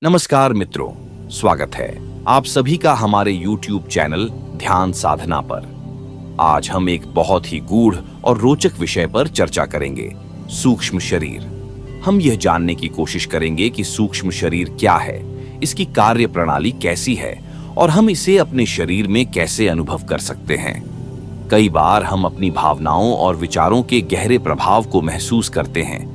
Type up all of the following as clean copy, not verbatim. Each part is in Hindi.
नमस्कार मित्रों, स्वागत है आप सभी का हमारे YouTube चैनल ध्यान साधना पर। आज हम एक बहुत ही गूढ़ और रोचक विषय पर चर्चा करेंगे, सूक्ष्म शरीर। हम यह जानने की कोशिश करेंगे कि सूक्ष्म शरीर क्या है, इसकी कार्य प्रणाली कैसी है और हम इसे अपने शरीर में कैसे अनुभव कर सकते हैं। कई बार हम अपनी भावनाओं और विचारों के गहरे प्रभाव को महसूस करते हैं,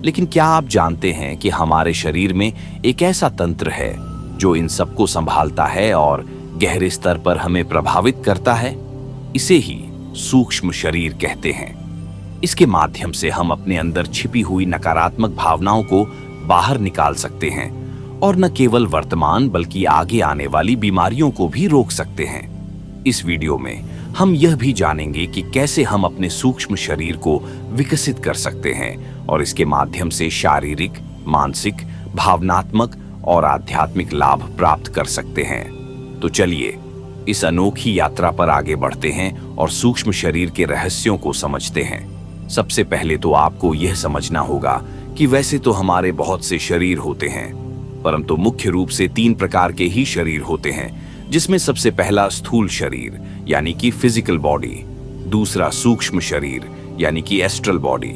लेकिन क्या आप जानते हैं कि हमारे शरीर में एक ऐसा तंत्र है जो इन सबको संभालता है और गहरे स्तर पर हमें प्रभावित करता है? इसे ही सूक्ष्म शरीर कहते हैं। इसके माध्यम से हम अपने अंदर छिपी हुई नकारात्मक भावनाओं को बाहर निकाल सकते हैं और न केवल वर्तमान बल्कि आगे आने वाली बीमारियों को भी रोक सकते हैं। इस वीडियो में हम यह भी जानेंगे कि कैसे हम अपने सूक्ष्म शरीर को विकसित कर सकते हैं और इसके माध्यम से शारीरिक, मानसिक, भावनात्मक और आध्यात्मिक लाभ प्राप्त कर सकते हैं। तो चलिए इस अनोखी यात्रा पर आगे बढ़ते हैं और सूक्ष्म शरीर के रहस्यों को समझते हैं। सबसे पहले तो आपको यह समझना होगा कि वैसे तो हमारे बहुत से शरीर होते हैं, परंतु मुख्य रूप से 3 प्रकार के ही शरीर होते हैं, जिसमें सबसे पहला स्थूल शरीर यानी कि फिजिकल बॉडी, दूसरा सूक्ष्म शरीर यानी कि एस्ट्रल बॉडी,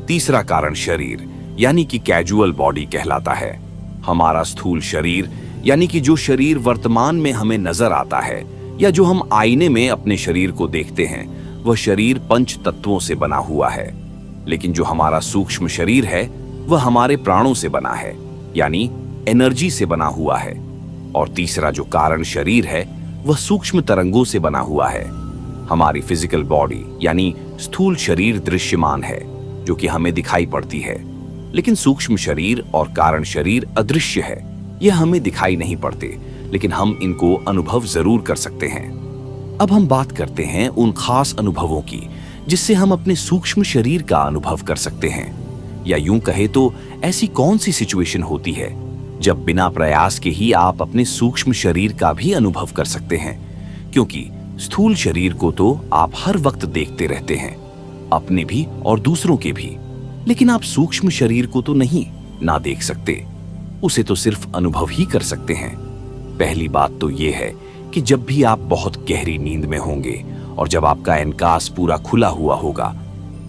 तीसरा कारण शरीर यानी कि कैजुअल बॉडी कहलाता है। हमारा स्थूल शरीर यानी कि जो शरीर वर्तमान में हमें नजर आता है या जो हम आईने में अपने शरीर को देखते हैं, वह शरीर 5 तत्वों से बना हुआ है। लेकिन जो हमारा सूक्ष्म शरीर है वह हमारे प्राणों से बना है, यानी एनर्जी से बना हुआ है। और तीसरा जो कारण शरीर है वह सूक्ष्म तरंगों से बना हुआ है। हमारी फिजिकल बॉडी यानी स्थूल शरीर दृश्यमान है, जो कि हमें दिखाई पड़ती है, लेकिन सूक्ष्म शरीर और कारण शरीर अदृश्य है। यह हमें दिखाई नहीं पड़ते, लेकिन हम इनको अनुभव जरूर कर सकते हैं। अब हम बात करते हैं उन खास अनुभवों की जिससे हम अपने सूक्ष्म शरीर का अनुभव कर सकते हैं, या यूं कहे तो ऐसी कौन सी सिचुएशन होती है जब बिना प्रयास के ही आप अपने सूक्ष्म शरीर का भी अनुभव कर सकते हैं। क्योंकि स्थूल शरीर को तो आप हर वक्त देखते रहते हैं, अपने भी और दूसरों के भी, लेकिन आप सूक्ष्म शरीर को तो नहीं ना देख सकते, उसे तो सिर्फ अनुभव ही कर सकते हैं। पहली बात तो यह है कि जब भी आप बहुत गहरी नींद में होंगे और जब आपका एनकास पूरा खुला हुआ होगा,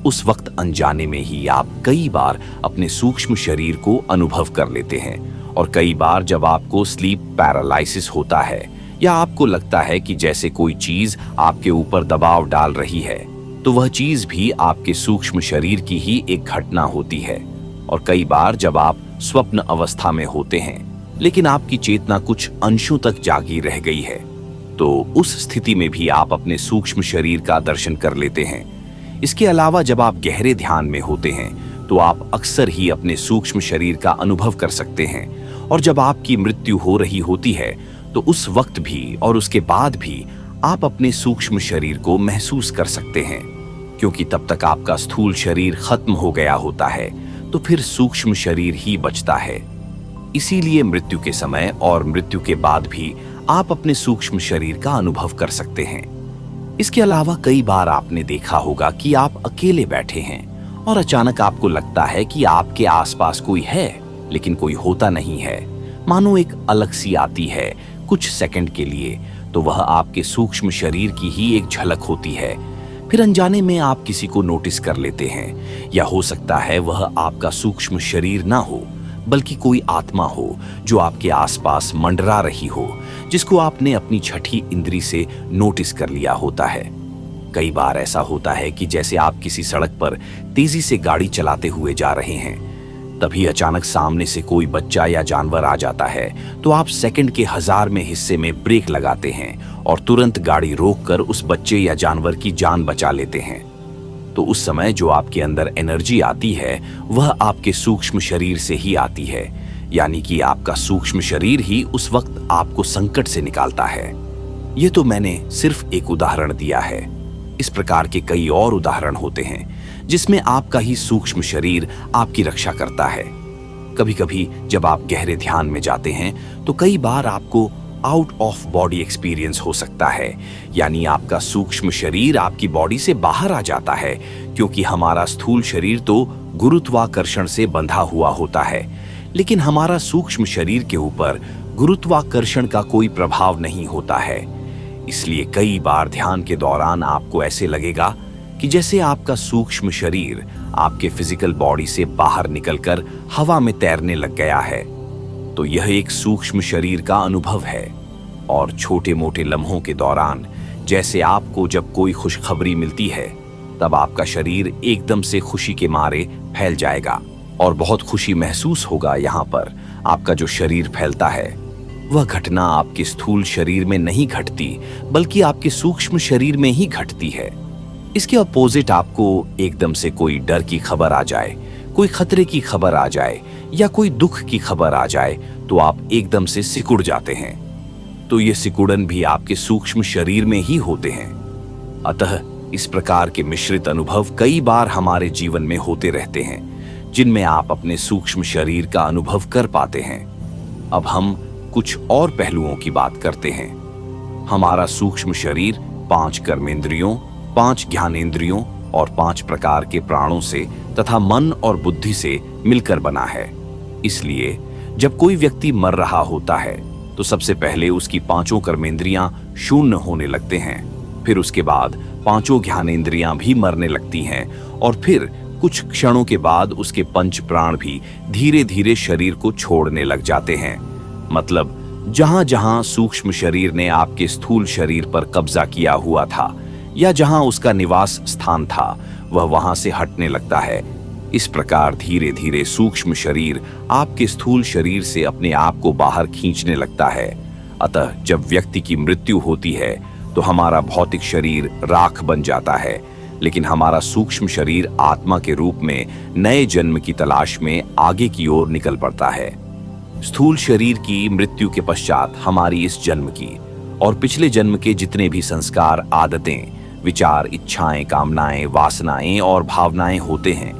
उस वक्त अनजाने में ही आप कई बार अपने सूक्ष्म शरीर को अनुभव कर लेते हैं। और कई बार जब आपको स्लीप पैरालिसिस होता है या आपको लगता है कि जैसे कोई चीज आपके ऊपर दबाव डाल रही है, तो वह चीज भी आपके सूक्ष्म शरीर की ही एक घटना होती है। और कई बार जब आप स्वप्न अवस्था में होते हैं लेकिन आपकी चेतना कुछ अंशों तक जागी रह गई है, तो उस स्थिति में भी आप अपने सूक्ष्म शरीर का दर्शन कर लेते हैं। इसके अलावा जब आप गहरे ध्यान में होते हैं तो आप अक्सर ही अपने सूक्ष्म शरीर का अनुभव कर सकते हैं। और जब आपकी मृत्यु हो रही होती है तो उस वक्त भी और उसके बाद भी आप अपने सूक्ष्म शरीर को महसूस कर सकते हैं, क्योंकि तब तक आपका स्थूल शरीर खत्म हो गया होता है, तो फिर सूक्ष्म शरीर ही बचता है। इसीलिए मृत्यु के समय और मृत्यु के बाद भी आप अपने सूक्ष्म शरीर का अनुभव कर सकते हैं। इसके अलावा कई बार आपने देखा होगा कि आप अकेले बैठे हैं और अचानक आपको लगता है कि आपके आसपास कोई है, लेकिन कोई होता नहीं है। मानो एक अलग सी आती है कुछ सेकंड के लिए, तो वह आपके सूक्ष्म शरीर की ही एक झलक होती है। फिर अनजाने में आप किसी को नोटिस कर लेते हैं, या हो सकता है वह आपका सूक्ष्म शरीर ना हो बल्कि कोई आत्मा हो जो आपके आसपास मंडरा रही हो, जिसको आपने अपनी छठी इंद्री से नोटिस कर लिया होता है। कई बार ऐसा होता है कि जैसे आप किसी सड़क पर तेजी से गाड़ी चलाते हुए जा रहे हैं, तभी अचानक सामने से कोई बच्चा या जानवर आ जाता है, तो आप सेकंड के 1000वें हिस्से में ब्रेक लगाते हैं और तुरंत गाड़ी रोककर उस बच्चे या जानवर की जान बचा लेते हैं। तो उस समय जो आपके अंदर एनर्जी आती है वह आपके सूक्ष्म शरीर से ही आती है, यानी कि आपका सूक्ष्म शरीर ही उस वक्त आपको संकट से निकालता है। यह तो मैंने सिर्फ एक उदाहरण दिया है। इस प्रकार के कई और उदाहरण होते हैं जिसमें आपका ही सूक्ष्म शरीर आपकी रक्षा करता है। कभी कभी जब आप गहरे ध्यान में जाते हैं तो कई बार आपको आउट ऑफ बॉडी एक्सपीरियंस हो सकता है, यानी आपका सूक्ष्म शरीर आपकी बॉडी से बाहर आ जाता है, क्योंकि हमारा स्थूल शरीर तो गुरुत्वाकर्षण से बंधा हुआ होता है, लेकिन हमारा सूक्ष्म शरीर के ऊपर गुरुत्वाकर्षण का कोई प्रभाव नहीं होता है। इसलिए कई बार ध्यान के दौरान आपको ऐसे लगेगा कि जैसे आपका सूक्ष्म शरीर आपके फिजिकल बॉडी से बाहर निकलकर हवा में तैरने लग गया है। तो यह एक सूक्ष्म शरीर का अनुभव है। और छोटे मोटे लम्हों के दौरान जैसे आपको जब कोई खुशखबरी मिलती है, तब आपका शरीर एकदम से खुशी के मारे फैल जाएगा और बहुत खुशी महसूस होगा। यहाँ पर आपका जो शरीर फैलता है, वह घटना आपके स्थूल शरीर में नहीं घटती, बल्कि आपके सूक्ष्म शरीर में ही घटती है। इसके अपोजिट आपको एकदम से कोई डर की खबर आ जाए, कोई खतरे की खबर आ जाए या कोई दुख की खबर आ जाए, तो आप एकदम से सिकुड़ जाते हैं। तो ये सिकुड़न भी आपके सूक्ष्म शरीर में ही होते हैं। अतः इस प्रकार के मिश्रित अनुभव कई बार हमारे जीवन में होते रहते हैं, जिनमें आप अपने सूक्ष्म शरीर का अनुभव कर पाते हैं। अब हम कुछ और पहलुओं की बात करते हैं। हमारा सूक्ष्म शरीर 5 कर्मेंद्रियों, 5 ज्ञानेंद्रियों और 5 प्रकार के प्राणों से तथा मन और बुद्धि से मिलकर बना है। इसलिए जब कोई व्यक्ति मर रहा होता है, तो सबसे पहले उसकी 5 कर्मेंद्रियां शून्य होने लगते हैं। फिर उसके बाद 5 ज्ञानेंद्रियां भी मरने लगती हैं और फिर कुछ क्षणों के बाद उसके 5 प्राण भी धीरे धीरे शरीर को छोड़ने लग जाते हैं। मतलब जहां जहां सूक्ष्म शरीर ने आपके स्थूल शरीर पर कब्जा किया हुआ था या जहां उसका निवास स्थान था, वह वहां से हटने लगता है। इस प्रकार धीरे धीरे सूक्ष्म शरीर आपके स्थूल शरीर से अपने आप को बाहर खींचने लगता है। अतः जब व्यक्ति की मृत्यु होती है, तो हमारा भौतिक शरीर राख बन जाता है, लेकिन हमारा सूक्ष्म शरीर आत्मा के रूप में नए जन्म की तलाश में आगे की ओर निकल पड़ता है। स्थूल शरीर की मृत्यु के पश्चात हमारी इस जन्म की और पिछले जन्म के जितने भी संस्कार, आदतें, विचार, इच्छाएं, कामनाएं, वासनाएं और भावनाएं होते हैं,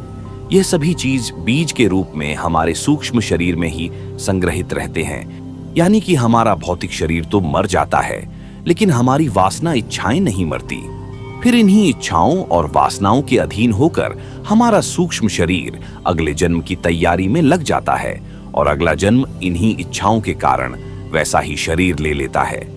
यह सभी चीज बीज के रूप में हमारे सूक्ष्म शरीर में ही संग्रहित रहते हैं। यानी कि हमारा भौतिक शरीर तो मर जाता है, लेकिन हमारी वासना, इच्छाएं नहीं मरती। फिर इन्हीं इच्छाओं और वासनाओं के अधीन होकर हमारा सूक्ष्म शरीर अगले जन्म की तैयारी में लग जाता है और अगला जन्म इन्हीं इच्छाओं के कारण वैसा ही शरीर ले लेता है।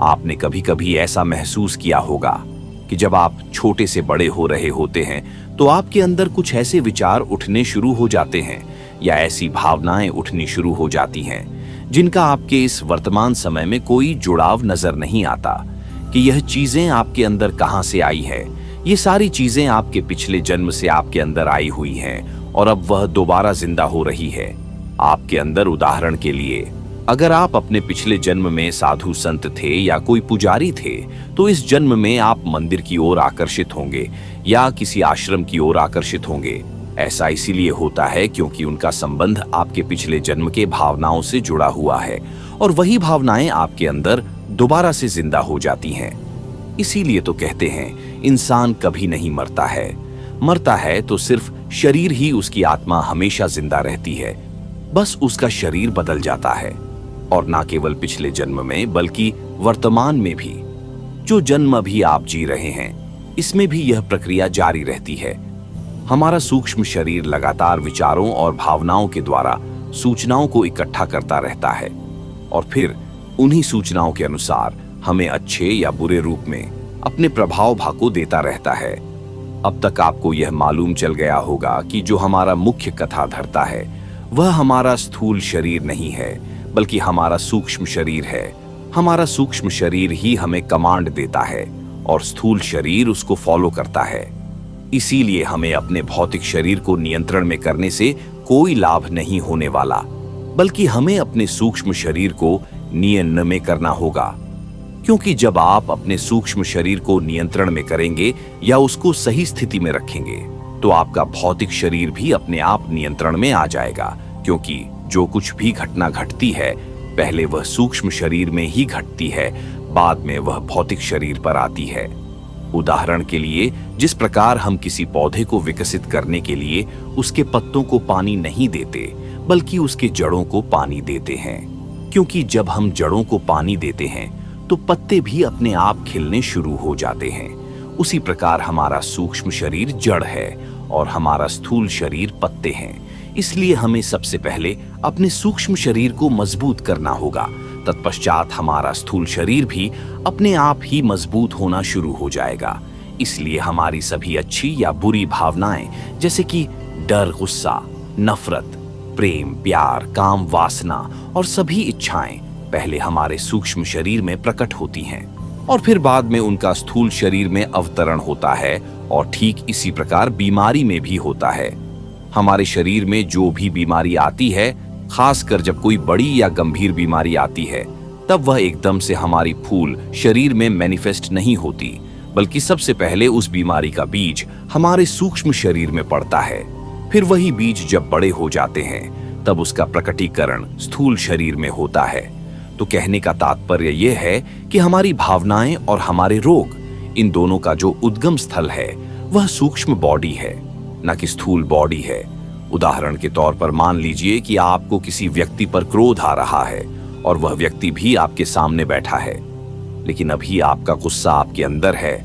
आपने कभी कभी ऐसा महसूस किया होगा कि जब आप छोटे से बड़े हो रहे होते हैं, तो आपके अंदर कुछ ऐसे विचार उठने शुरू हो जाते हैं या ऐसी भावनाएं उठनी शुरू हो जाती हैं जिनका आपके इस वर्तमान समय में कोई जुड़ाव नजर नहीं आता कि यह चीजें आपके अंदर कहां से आई है। ये सारी चीजें आपके पिछले जन्म से आपके अंदर आई हुई हैं और अब वह दोबारा जिंदा हो रही है आपके अंदर। उदाहरण के लिए, अगर आप अपने पिछले जन्म में साधु संत थे या कोई पुजारी थे, तो इस जन्म में आप मंदिर की ओर आकर्षित होंगे या किसी आश्रम की ओर आकर्षित होंगे। ऐसा इसीलिए होता है क्योंकि उनका संबंध आपके पिछले जन्म के भावनाओं से जुड़ा हुआ है और वही भावनाएं आपके अंदर दोबारा से जिंदा हो जाती हैं। इसीलिए तो कहते हैं, इंसान कभी नहीं मरता है। मरता है तो सिर्फ शरीर ही, उसकी आत्मा हमेशा जिंदा रहती है, बस उसका शरीर बदल जाता है। और ना केवल पिछले जन्म में, बल्कि वर्तमान में भी जो जन्म अभी आप जी रहे हैं, इसमें भी यह प्रक्रिया जारी रहती है। हमारा सूक्ष्म शरीर लगातार विचारों और भावनाओं के द्वारा सूचनाओं को इकट्ठा करता रहता है और फिर उन्हीं सूचनाओं के अनुसार हमें अच्छे या बुरे रूप में अपने प्रभाव को देता रहता है। अब तक आपको यह मालूम चल गया होगा कि जो हमारा मुख्य कथा धरता है, वह हमारा स्थूल शरीर नहीं है, बल्कि हमारा सूक्ष्म शरीर है। हमारा सूक्ष्म शरीर ही हमें कमांड देता है और स्थूल शरीर उसको फॉलो करता है। इसीलिए हमें अपने भौतिक शरीर को नियंत्रण में करने से कोई लाभ नहीं होने वाला, बल्कि हमें अपने सूक्ष्म शरीर को नियंत्रण में करना होगा। क्योंकि जब आप अपने सूक्ष्म शरीर को नियंत्रण में करेंगे या उसको सही स्थिति में रखेंगे, तो आपका भौतिक शरीर भी अपने आप नियंत्रण में आ जाएगा। क्योंकि जो कुछ भी घटना घटती है, पहले वह सूक्ष्म शरीर में ही घटती है, बाद में वह भौतिक शरीर पर आती है। उदाहरण के लिए, जिस प्रकार हम किसी पौधे को विकसित करने के लिए उसके पत्तों को पानी नहीं देते, बल्कि उसके जड़ों को पानी देते हैं। क्योंकि जब हम जड़ों को पानी देते हैं, तो पत्ते भी अपने आप खिलने शुरू हो जाते हैं। उसी प्रकार हमारा सूक्ष्म शरीर जड़ है और हमारा स्थूल शरीर पत्ते हैं। इसलिए हमें सबसे पहले अपने सूक्ष्म शरीर को मजबूत करना होगा। तत्पश्चात हमारा स्थूल शरीर भी अपने आप ही मजबूत होना शुरू हो जाएगा। इसलिए हमारी सभी अच्छी या बुरी भावनाएं जैसे कि डर, गुस्सा, नफरत, प्रेम, प्यार, काम, वासना और सभी इच्छाएं पहले हमारे सूक्ष्म शरीर में प्रकट होती हैं और फिर बाद में उनका स्थूल शरीर में अवतरण होता है। और ठीक इसी प्रकार बीमारी में भी होता है। हमारे शरीर में जो भी बीमारी आती है, खासकर जब कोई बड़ी या गंभीर बीमारी आती है, तब वह एकदम से हमारी फूल शरीर में मैनिफेस्ट नहीं होती, बल्कि सबसे पहले उस बीमारी का बीज हमारे सूक्ष्म शरीर में पड़ता है। फिर वही बीज जब बड़े हो जाते हैं, तब उसका प्रकटीकरण स्थूल शरीर में होता है। तो कहने का तात्पर्य यह है कि हमारी भावनाएं और हमारे रोग, इन दोनों का जो उद्गम स्थल है वह सूक्ष्म बॉडी है, न कि स्थूल बॉडी है। उदाहरण के तौर पर मान लीजिए कि आपको किसी व्यक्ति पर क्रोध आ रहा है और वह व्यक्ति भी आपके सामने बैठा है, लेकिन अभी आपका गुस्सा आपके अंदर है,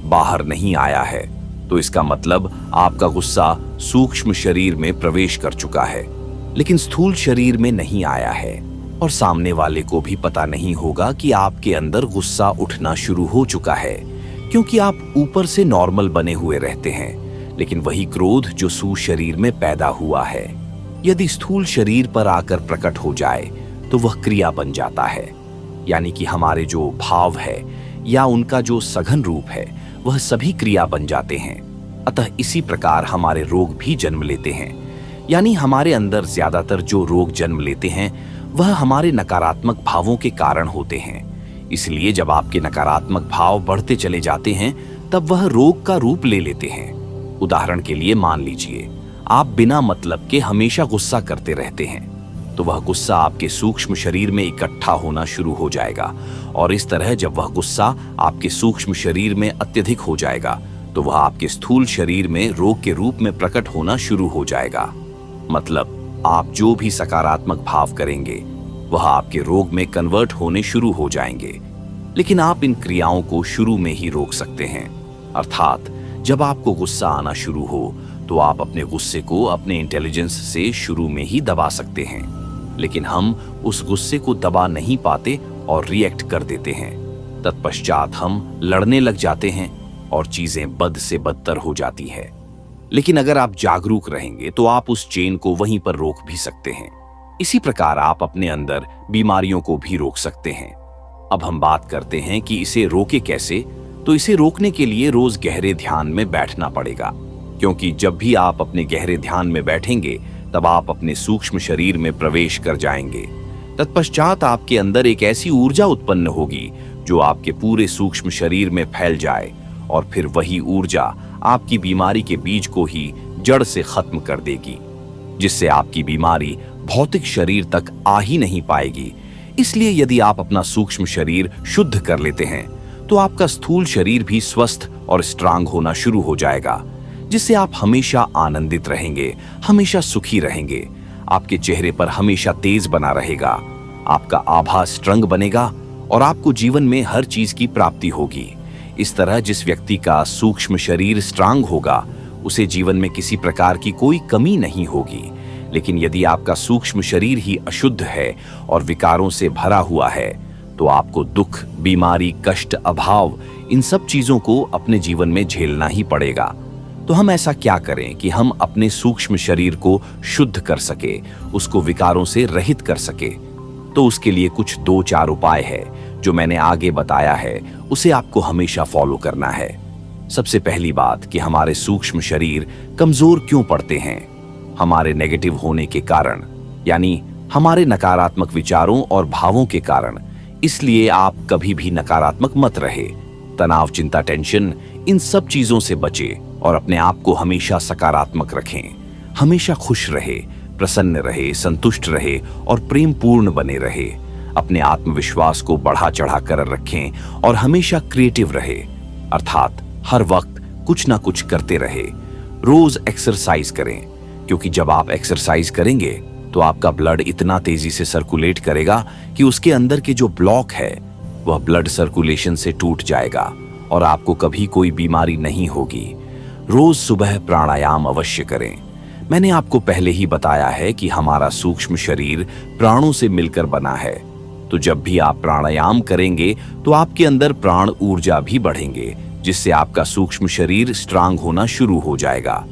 बाहर नहीं आया है। तो इसका मतलब आपका गुस्सा सूक्ष्म शरीर में प्रवेश कर चुका है, लेकिन स्थूल शरीर में नहीं आया है। और सामने वाले को भी पता नहीं होगा कि आपके अंदर गुस्सा उठना शुरू हो चुका है, क्योंकि आप ऊपर से नॉर्मल बने हुए रहते हैं। लेकिन वही क्रोध जो सूक्ष्म शरीर में पैदा हुआ है, यदि स्थूल शरीर पर आकर प्रकट हो जाए तो वह क्रिया बन जाता है। यानी कि हमारे जो भाव है या उनका जो सघन रूप है, वह सभी क्रिया बन जाते हैं। अतः इसी प्रकार हमारे रोग भी जन्म लेते हैं। यानी हमारे अंदर ज्यादातर जो रोग जन्म लेते हैं वह हमारे नकारात्मक भावों के कारण होते हैं। इसलिए जब आपके नकारात्मक भाव बढ़ते चले जाते हैं, तब वह रोग का रूप ले लेते हैं। उदाहरण के लिए मान लीजिए आप बिना मतलब के हमेशा गुस्सा करते रहते हैं, तो वह गुस्सा आपके सूक्ष्म शरीर में इकट्ठा होना शुरू हो जाएगा। और इस तरह जब वह गुस्सा आपके सूक्ष्म शरीर में अत्यधिक हो जाएगा, तो वह आपके स्थूल शरीर में रोग के रूप में प्रकट होना शुरू हो जाएगा। मतलब आप जो भी सकारात्मक भाव करेंगे वह आपके रोग में कन्वर्ट होने शुरू हो जाएंगे। लेकिन आप इन क्रियाओं को शुरू में ही रोक सकते हैं। अर्थात जब आपको गुस्सा आना शुरू हो तो आप अपने गुस्से को अपने इंटेलिजेंस से शुरू में ही दबा सकते हैं, लेकिन हम उस गुस्से को दबा नहीं पाते और रिएक्ट कर देते हैं। तत्पश्चात हम लड़ने लग जाते हैं और चीजें बद से बदतर हो जाती है। लेकिन अगर आप जागरूक रहेंगे तो आप उस चेन को वहीं पर रोक भी सकते हैं। इसी प्रकार आप अपने अंदर बीमारियों को भी रोक सकते हैं। अब हम बात करते हैं कि इसे रोके कैसे। तो इसे रोकने के लिए रोज गहरे ध्यान में बैठना पड़ेगा, क्योंकि जब भी आप अपने गहरे ध्यान में बैठेंगे तब आप अपने सूक्ष्म शरीर में प्रवेश कर जाएंगे। तत्पश्चात आपके अंदर एक ऐसी ऊर्जा उत्पन्न होगी जो आपके पूरे सूक्ष्म शरीर में फैल जाए, और फिर वही ऊर्जा आपकी बीमारी के बीज को ही जड़ से खत्म कर देगी, जिससे आपकी बीमारी भौतिक शरीर तक आ ही नहीं पाएगी। इसलिए यदि आप अपना सूक्ष्म शरीर शुद्ध कर लेते हैं तो आपका स्थूल शरीर भी स्वस्थ और स्ट्रांग होना शुरू हो जाएगा, जिससे आप हमेशा आनंदित रहेंगे, हमेशा सुखी रहेंगे। आपके चेहरे पर हमेशा तेज बना रहेगा, आपका आभा स्ट्रंग बनेगा और आपको जीवन में हर चीज की प्राप्ति होगी। इस तरह जिस व्यक्ति का सूक्ष्म शरीर स्ट्रांग होगा उसे जीवन में किसी प्रकार की कोई कमी नहीं होगी। लेकिन यदि आपका सूक्ष्म शरीर ही अशुद्ध है और विकारों से भरा हुआ है तो आपको दुख, बीमारी, कष्ट, अभाव, इन सब चीजों को अपने जीवन में झेलना ही पड़ेगा। तो हम ऐसा क्या करें कि हम अपने सूक्ष्म शरीर को शुद्ध कर सके, उसको विकारों से रहित कर सके। तो उसके लिए कुछ 2-4 उपाय है जो मैंने आगे बताया है, उसे आपको हमेशा फॉलो करना है। सबसे पहली बात कि हमारे सूक्ष्म शरीर कमजोर क्यों पड़ते हैं? हमारे नेगेटिव होने के कारण, यानी हमारे नकारात्मक विचारों और भावों के कारण। इसलिए आप कभी भी नकारात्मक मत रहे। तनाव, चिंता, टेंशन, इन सब चीजों से बचे और अपने आप को हमेशा सकारात्मक रखें। हमेशा खुश रहे, प्रसन्न रहे, संतुष्ट रहे और प्रेम पूर्ण बने रहे। अपने आत्मविश्वास को बढ़ा चढ़ा कर रखें और हमेशा क्रिएटिव रहे, अर्थात हर वक्त कुछ ना कुछ करते रहे। रोज एक्सरसाइज करें, क्योंकि जब आप एक्सरसाइज करेंगे तो आपका ब्लड इतना तेजी से सर्कुलेट करेगा कि उसके अंदर के जो ब्लॉक है वह ब्लड सर्कुलेशन से टूट जाएगा और आपको कभी कोई बीमारी नहीं होगी। रोज सुबह प्राणायाम अवश्य करें। मैंने आपको पहले ही बताया है कि हमारा सूक्ष्म शरीर प्राणों से मिलकर बना है। तो जब भी आप प्राणायाम करेंगे तो आपके अंदर प्राण ऊर्जा भी बढ़ेंगे, जिससे आपका सूक्ष्म शरीर स्ट्रांग होना शुरू हो जाएगा।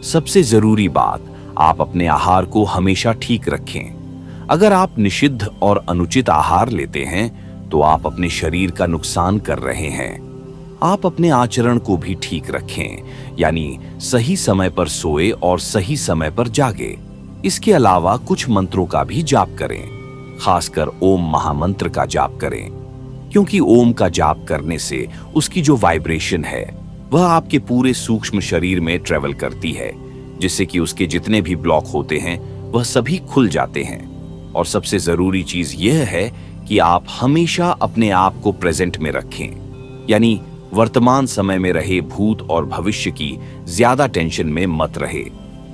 सबसे जरूरी बात, आप अपने आहार को हमेशा ठीक रखें। अगर आप निषिद्ध और अनुचित आहार लेते हैं तो आप अपने शरीर का नुकसान कर रहे हैं। आप अपने आचरण को भी ठीक रखें, यानी सही समय पर सोए और सही समय पर जागे। इसके अलावा कुछ मंत्रों का भी जाप करें, खासकर ओम महामंत्र का जाप करें, क्योंकि ओम का जाप करने से उसकी जो वाइब्रेशन है वह आपके पूरे सूक्ष्म शरीर में ट्रेवल करती है, जिससे कि उसके जितने भी ब्लॉक होते हैं वह सभी खुल जाते हैं। और सबसे जरूरी चीज यह है कि आप हमेशा अपने आप को प्रेजेंट में रखें, यानी वर्तमान समय में रहे, भूत और भविष्य की ज्यादा टेंशन में मत रहे।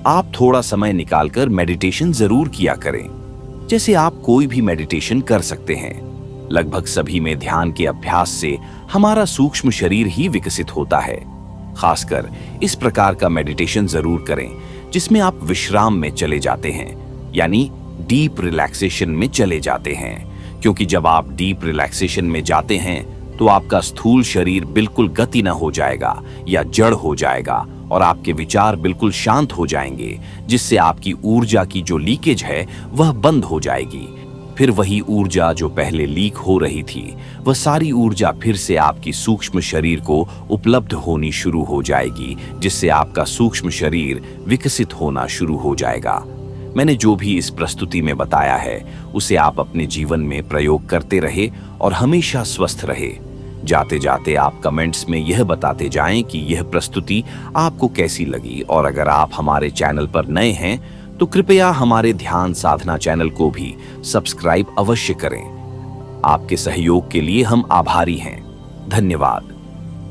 आप थोड़ा समय निकालकर मेडिटेशन जरूर किया करें, जैसे आप कोई भी मेडिटेशन कर सकते हैं। लगभग सभी में ध्यान के अभ्यास से हमारा सूक्ष्म शरीर ही विकसित होता है। खासकर इस प्रकार का मेडिटेशन जरूर करें जिसमें आप विश्राम में चले जाते हैं, यानी डीप रिलैक्सेशन में चले जाते हैं। क्योंकि जब आप डीप रिलैक्सेशन में जाते हैं तो आपका स्थूल शरीर बिल्कुल गति न हो जाएगा या जड़ हो जाएगा और आपके विचार बिल्कुल शांत हो जाएंगे, जिससे आपकी ऊर्जा की जो लीकेज है वह बंद हो जाएगी। फिर वही ऊर्जा जो पहले लीक हो रही थी वह सारी ऊर्जा फिर से आपकी सूक्ष्म शरीर को उपलब्ध होनी शुरू हो जाएगी, जिससे आपका सूक्ष्म शरीर विकसित होना शुरू हो जाएगा। मैंने जो भी इस प्रस्तुति में बताया है उसे आप अपने जीवन में प्रयोग करते रहे और हमेशा स्वस्थ रहे। जाते जाते आप कमेंट्स में यह बताते जाएं कि यह प्रस्तुति आपको कैसी लगी, और अगर आप हमारे चैनल पर नए हैं तो कृपया हमारे ध्यान साधना चैनल को भी सब्सक्राइब अवश्य करें। आपके सहयोग के लिए हम आभारी हैं। धन्यवाद।